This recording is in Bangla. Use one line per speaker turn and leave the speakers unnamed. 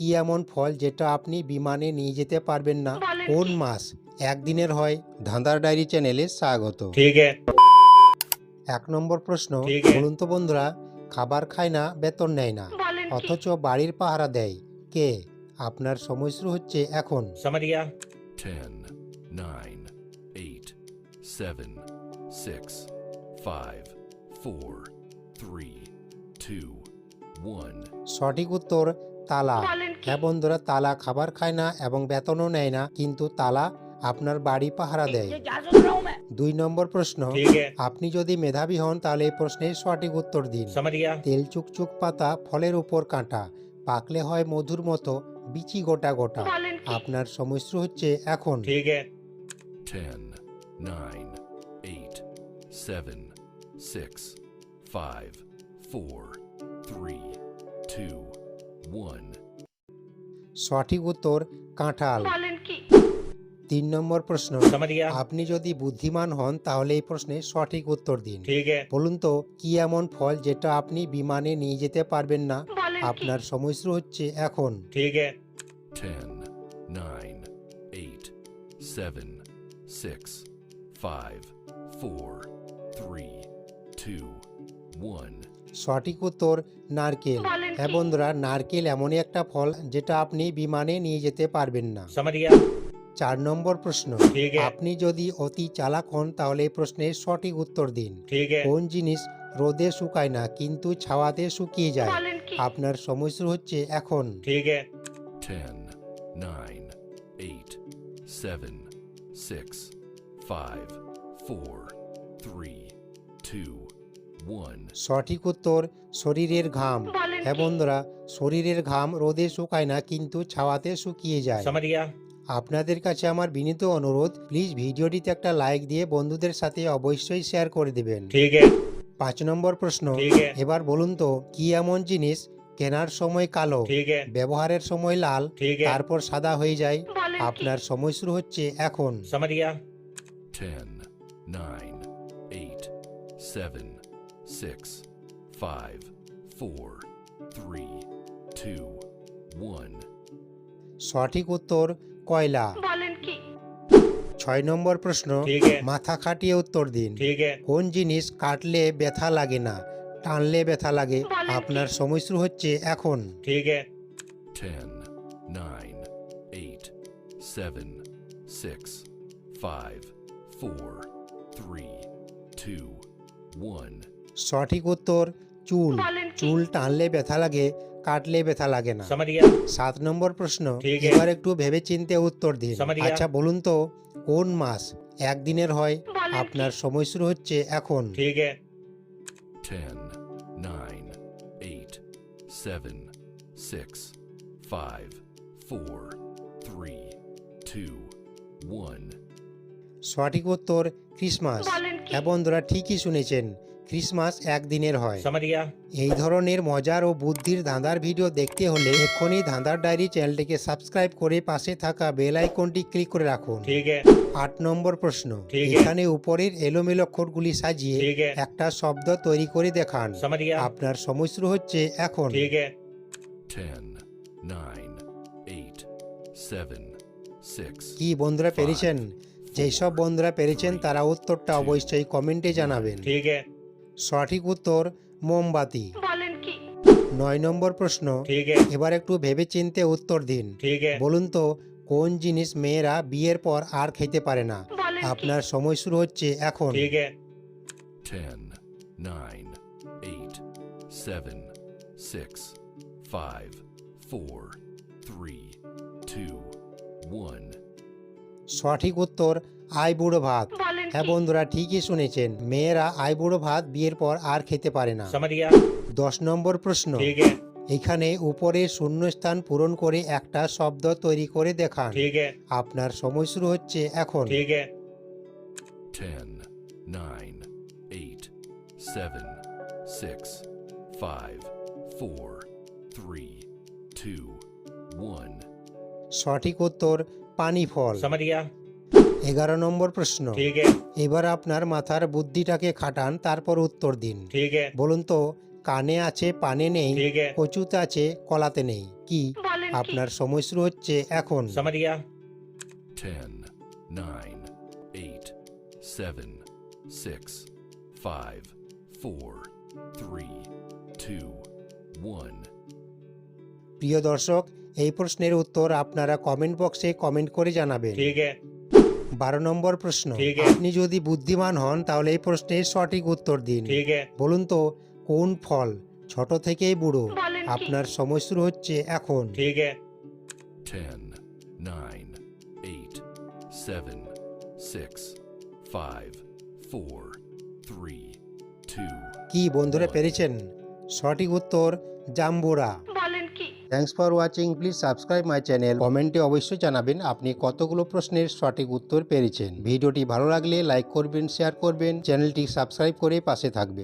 কি এমন ফল যেটা আপনি বিমানে নিয়ে যেতে পারবেন না? কোন মাস একদিনের হয়? ধাঁধার ডায়েরি চ্যানেলে স্বাগত।
ठीक है
১ নম্বর প্রশ্ন,
ঠিক আছে।
বলুন তো বন্ধুরা, খাবার খায় না, বেতন নেয় না, অথচ বাড়ির পাহারা দেয় কে? আপনার সময় শুরু হচ্ছে এখন।
समझ गया
10, 9, 8, 7, 6, 5, 4, 3, 2, 1.
সঠিক উত্তর তালা। হ্যাঁ বন্ধুরা, তালা খাবার খায় না এবং বেতনও নেয় না, কিন্তু তালা আপনার বাড়ি পাহারা দেয়। ২ নম্বর প্রশ্ন,
ठीक है
আপনি যদি মেধাবী হন তাহলে এই প্রশ্নের সঠিক উত্তর দিন।
समझ गया
তেল চুকচুক পাতা, ফলের উপর কাঁটা, পাকলে হয় মধুর মতো, বিচি গোটা গোটা। আপনার সময় শুরু হচ্ছে এখন।
ठीक है
10, 9, 8, 7, 6, 5, 4, 3, 2, 1.
সঠিক উত্তর কাঁঠাল। ৩ নম্বর প্রশ্ন,
समझ गया
আপনি যদি বুদ্ধিমান হন তাহলে এই প্রশ্নের সঠিক উত্তর দিন।
ठीक है
বলুন তো কি এমন ফল যেটা আপনি বিমানে নিয়ে যেতে পারবেন না? আপনার সময় শুরু হচ্ছে এখন।
ठीक है
10, 9, 8, 7, 6, 5, 4, 3, 2, 1.
সঠিক উত্তর নারকেল। হ্যাঁ বন্ধুরা, নারকেল এমনই একটা ফল যেটা আপনি বিমানে নিয়ে যেতে পারবেন না।
समझ गया
৪ নম্বর প্রশ্ন,
ঠিক আছে।
আপনি যদি অতি চালাক হন তাহলে এই প্রশ্নের সঠিক উত্তর দিন।
ठीक है
কোন জিনিস রোদে শুকায় না কিন্তু ছাওয়াতে শুকিয়ে যায়? আপনার সময় শুরু হচ্ছে এখন।
ठीक है
10, 9, 8, 7, 6, 5, 4, 3, 2, 1.
সঠিক উত্তর শরীরের ঘাম। হ্যাঁ বন্ধুরা, শরীরের ঘাম রোদে শুকায় না কিন্তু ছাওয়াতে শুকিয়ে যায়।
समझ गया
আপনাদের কাছে আমার বিনীত অনুরোধ, প্লিজ ভিডিওটিতে একটা লাইক দিয়ে বন্ধুদের সাথে অবশ্যই শেয়ার করে দিবেন।
ठीक है
৫ নম্বর প্রশ্ন,
ঠিক আছে।
এবার বলুন তো কি এমন জিনিস কেনার সময় কালো,
ठीक है
ব্যবহারের সময় লাল,
ঠিক আছে।
তারপর সাদা হয়ে যায়? আপনার সময় শুরু হচ্ছে এখন।
समझ गया
10, 9, 8, 7, 6, 5, 4, 3, 2, 1.
সঠিক উত্তর কয়লা। ৬ নম্বর প্রশ্ন,
ঠিক আছে।
মাথা খাটিয়ে উত্তর দিন।
ठीक है
কোন জিনিস কাটলে ব্যথা লাগে না, টানলে ব্যথা লাগে? আপনার সময় শুরু হচ্ছে এখন।
ठीक है
10, 9, 8, 7, 6, 5, 4, 3, 2, 1.
সঠিক উত্তর চুল। চুল টানলে ব্যথা লাগে, কাটলে ব্যথা লাগে না।
समझ गया
৭ নম্বর প্রশ্ন,
ঠিক আছে।
এবার একটু ভেবে চিন্তে উত্তর দিন।
समझ गया।
আচ্ছা বলুন তো কোন মাস একদিনের হয়? আপনার সময় শুরু হচ্ছে এখন।
ठीक है
10, 9, 8, 7, 6, 5, 4, 3, 2, 1.
সঠিক উত্তর ক্রিসমাস। হ্যাঁ বন্ধুরা, ঠিকই শুনেছেন, ক্রিসমাস একদিনের হয়।
समझ गया
এই ধরনের মজার ও বুদ্ধির ধাঁধার ভিডিও দেখতে হলে এক্ষুনি ধাঁধার ডায়েরি চ্যানেলটিকে সাবস্ক্রাইব করে পাশে থাকা বেল আইকনটি ক্লিক করে রাখুন।
ठीक है
৮ নম্বর প্রশ্ন,
ঠিক আছে।
এখানে উপরের এলোমেলো অক্ষরগুলি সাজিয়ে
ঠিক আছে।
একটা শব্দ তৈরি করে দেখান।
समझ गया
আপনার সময় শুরু হচ্ছে এখন।
ठीक है
10, 9, 8, 7, 6.
কি বন্ধুরা পেরেছেন? যেই সব বন্ধুরা পেরেছেন তারা উত্তরটা অবশ্যই কমেন্টে জানাবেন।
ठीक है
সঠিক উত্তর মোমবাতি। ৯ নম্বর প্রশ্ন,
ठीक है
এবার একটু ভেবে চিন্তে উত্তর দিন।
ठीक है
বলুন তো কোন জিনিস মেয়েরা বিয়ের পর আর খেতে পারে না? আপনার সময় শুরু হচ্ছে এখন।
ठीक है
10, 9, 8, 7, 6, 5, 4, 3, 2, 1.
সঠিক উত্তর আইবুড়ো ভাত। হ্যাঁ বন্ধুরা, ঠিকই শুনেছেন, মেয়েরা আইবুড়ো ভাত বিয়ের পর আর খেতে পারে না।
समझ गया
১০ নম্বর প্রশ্ন,
ठीक है
এখানে উপরে শূন্যস্থান পূরণ করে একটা শব্দ তৈরি করে দেখান।
ठीक है
আপনার সময় শুরু হচ্ছে এখন।
ठीक है
10, 9, 8, 7, 6, 5, 4, 3, 2, 1.
সঠিক উত্তর পানি ফল।
समझ गया
১১ নম্বর প্রশ্ন,
ठीक है
এবার আপনার মাথার বুদ্ধিটাকে খাটান, তারপর উত্তর দিন।
ठीक है
বলুন তো কানে আছে পানে নেই,
ठीक है
কচুতে আছে কলাতে নেই, কি? আপনার সময় শুরু হচ্ছে এখন।
समझ गया
10, 9, 8, 7, 6, 5, 4, 3, 2, 1.
প্রিয় দর্শক, এই প্রশ্নের উত্তর আপনারা কমেন্ট বক্সে কমেন্ট করে জানাবেন।
ठीक है
12 নম্বর প্রশ্ন,
ঠিক আছে।
আপনি যদি বুদ্ধিমান হন তাহলে এই প্রশ্নের সঠিক উত্তর দিন।
ठीक है
বলুন তো কোন ফল ছোট থেকেই বুড়ো? আপনার সময় শুরু হচ্ছে এখন।
ठीक है
10, 9, 8, 7, 6, 5, 4, 3, 2.
কি বন্ধুরা পেরেছেন? সঠিক উত্তর জাম্বুরা। Thanks for watching. Please subscribe my channel. কমেন্টে অবশ্যই জানাবেন আপনি কতগুলো প্রশ্নের সঠিক উত্তর পেরেছেন। ভিডিওটি ভালো লাগলে লাইক করবেন, শেয়ার করবেন, চ্যানেলটি সাবস্ক্রাইব করে পাশে থাকবেন।